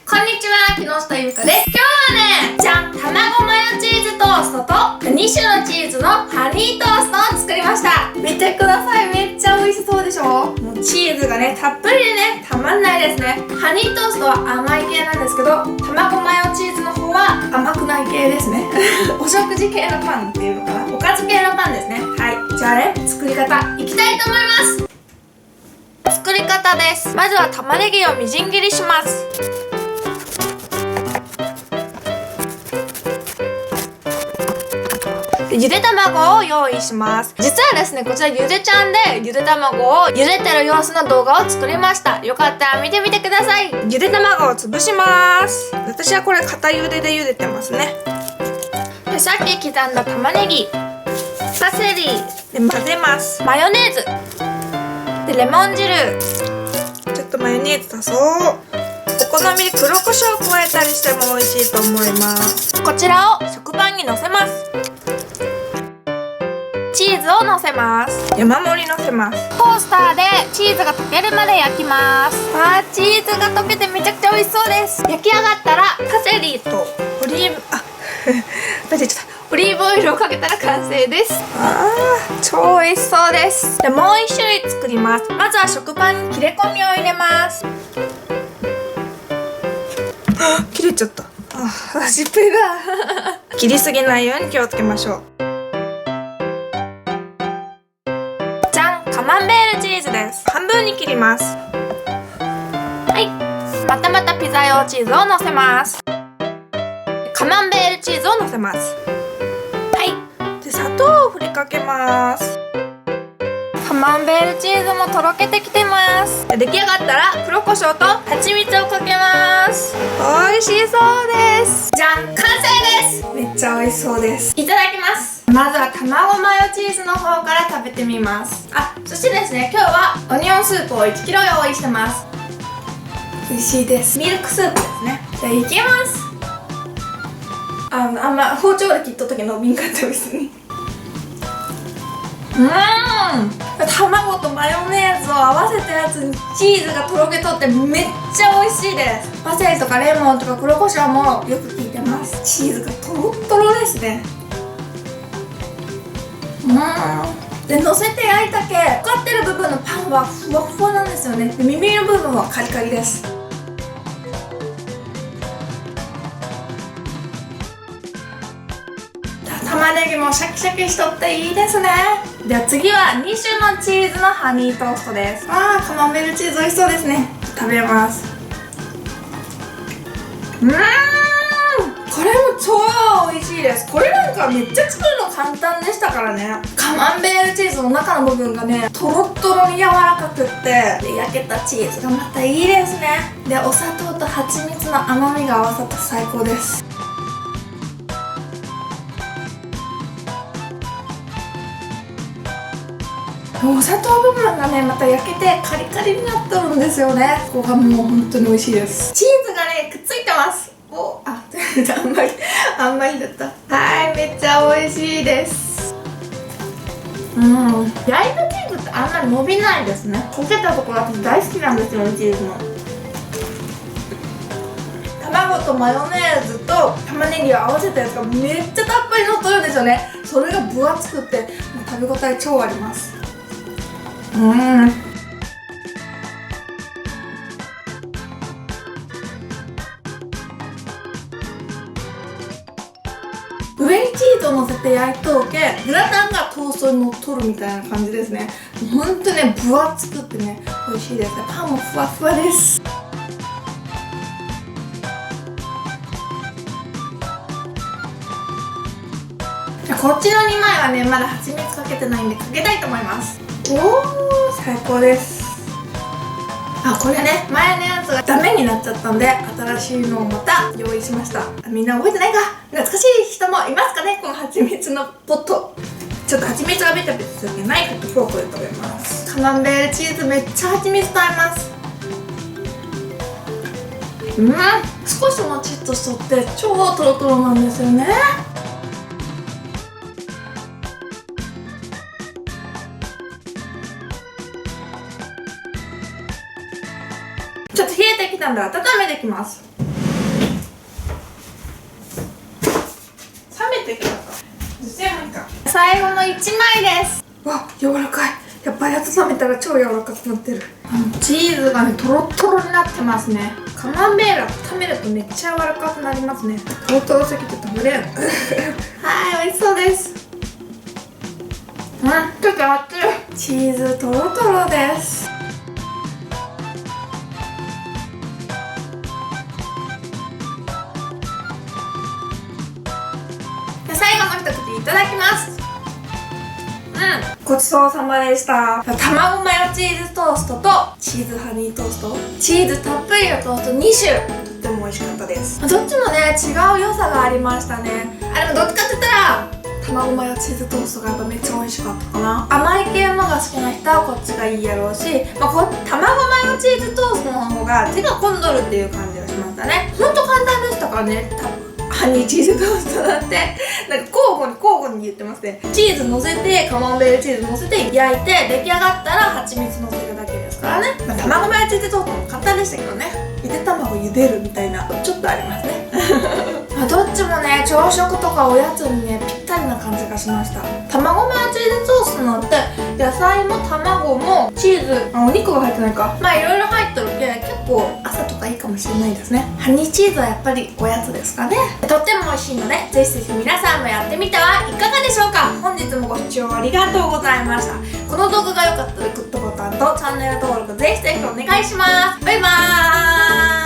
こんにちは、木下ゆうかです。今日はね、じゃん、卵マヨチーズトーストと2種のチーズのハニートーストを作りました。見てください、めっちゃ美味しそうでしょ。もうチーズがね、たっぷりでね、たまんないですね。ハニートーストは甘い系なんですけど、卵マヨチーズの方は甘くない系ですね。お食事系のパンっていうのかな、おかず系のパンですね。はい、じゃあね、作り方いきたいと思います。作り方です。まずは玉ねぎをみじん切りします。ゆで卵を用意します。実はですね、こちらゆでちゃんでゆで卵を茹でてる様子の動画を作りました。よかったら見てみてください。ゆで卵を潰します。私はこれ固茹でで茹でてますね。で、さっき刻んだ玉ねぎ、パセリで混ぜます。マヨネーズでレモン汁、ちょっとマヨネーズ足そう。お好みで黒胡椒を加えたりしても美味しいと思います。こちらを食パンにのせます。チーズをのせます。山盛りのせます。トースターでチーズが溶けるまで焼きます。チーズが溶けてめちゃくちゃ美味しそうです。焼き上がったらパセリとオリーブオリーブオイルをかけたら完成です。超美味しそうです。で、もう一種類作ります。まずは食パンに切れ込みを入れます。切れちゃった。失敗だ。切りすぎないように気をつけましょう。じゃん、カマンベールチーズです。半分に切ります。はい。またピザ用チーズをのせます。カマンベールチーズをのせます。で、砂糖を振りかけます。カマンベールチーズもとろけてきてます。出来上がったら黒胡椒と蜂蜜をかけます。美味しそうです。じゃん、完成です。めっちゃ美味しそうです。いただきます。まずは卵マヨチーズの方から食べてみます。そしてですね、今日はオニオンスープを 1kg 用意してます。美味しいです。ミルクスープですね。じゃあいきます。あんま包丁で切った時の敏感ってですね。卵とマヨネーズを合わせたやつにチーズがとろけとってめっちゃ美味しいです。パセリとかレモンとか黒胡椒もよく効いてます。チーズがとろっとろですね。で、乗せて焼いたけ使ってる部分のパンはふわふわなんですよね。で、耳の部分はカリカリです。玉ねぎもシャキシャキしとっていいですね。では次は2種のチーズのハニートーストです。カマンベールチーズ美味しそうですね。食べます。これも超美味しいです。これなんかめっちゃ作るの簡単でしたからね。カマンベールチーズの中の部分がね、とろっとろに柔らかくって、で、焼けたチーズがまたいいですね。で、お砂糖と蜂蜜の甘みが合わさって最高です。お砂糖部分がね、また焼けてカリカリになってるんですよね。ここがもう本当に美味しいです。チーズがね、くっついてます。あんまりだった。めっちゃ美味しいです。焼いたチーズってあんまり伸びないですね。溶けたところ私大好きなんですよね、チーズの。卵とマヨネーズと玉ねぎを合わせたやつがめっちゃたっぷりのってるんですよね。それが分厚くって食べ応え超あります。上にチーズを乗せて焼いとけ、グラタンがトーストに乗っとるみたいな感じですね。ほんとね、分厚くってね、美味しいです。パンもふわふわです。こっちの2枚はね、まだ蜂蜜かけてないんでかけたいと思います。最高です。これね、前のやつがダメになっちゃったんで、新しいのをまた用意しました。みんな覚えてないか？懐かしい人もいますかね？この蜂蜜のポット。ちょっと蜂蜜がベタベタするけど、ナイフとフォークで食べます。カマンベールチーズめっちゃ蜂蜜と合います。少しもちっとしとって超トロトロなんですよね。ちょっと冷えてきたんで温めてきます。できなかった。最後の1枚です。わ、柔らかい。やっぱり温めたら超柔らかくなってる。チーズがね、トロットロになってますね。カマンベール温めるとめっちゃ柔らかくなりますね。トロトロすぎて食べれん。はい、美味しそうです。ちょっと熱い。チーズトロトロです。最後の一口いただきます。ごちそうさまでした。卵マヨチーズトーストとチーズハニートースト、チーズたっぷりのトースト2種、とっても美味しかったです。どっちもね、違う良さがありましたね。でもどっちかって言ったら卵マヨチーズトーストがやっぱめっちゃ美味しかったかな。甘い系のが好きな人はこっちがいいやろうし、卵マヨチーズトーストの方が手が込んどるっていう感じがしましたね。ほんと簡単でしたからね。ハニーチーズトーストなんてなんか交互に言ってますね。チーズ乗せて、カマンベールチーズ乗せて焼いて出来上がったら蜂蜜乗せるだけですからね。卵マヨチーズトーストも簡単でしたけどね。ゆで卵茹でるみたいなちょっとありますね。どっちもね、朝食とかおやつにね、ぴったりな感じがしました。卵マヨチーズトーストなんて野菜も卵もチーズ、お肉が入ってないか、いろいろ入ってるけど結構朝とかいいかもしれないですね。ハニーチーズはやっぱりおやつですかね。とっても美味しいので、ぜひぜひ皆さんもやってみてはいかがでしょうか。本日もご視聴ありがとうございました。この動画が良かったらグッドボタンとチャンネル登録ぜひぜひお願いします。バイバーイ。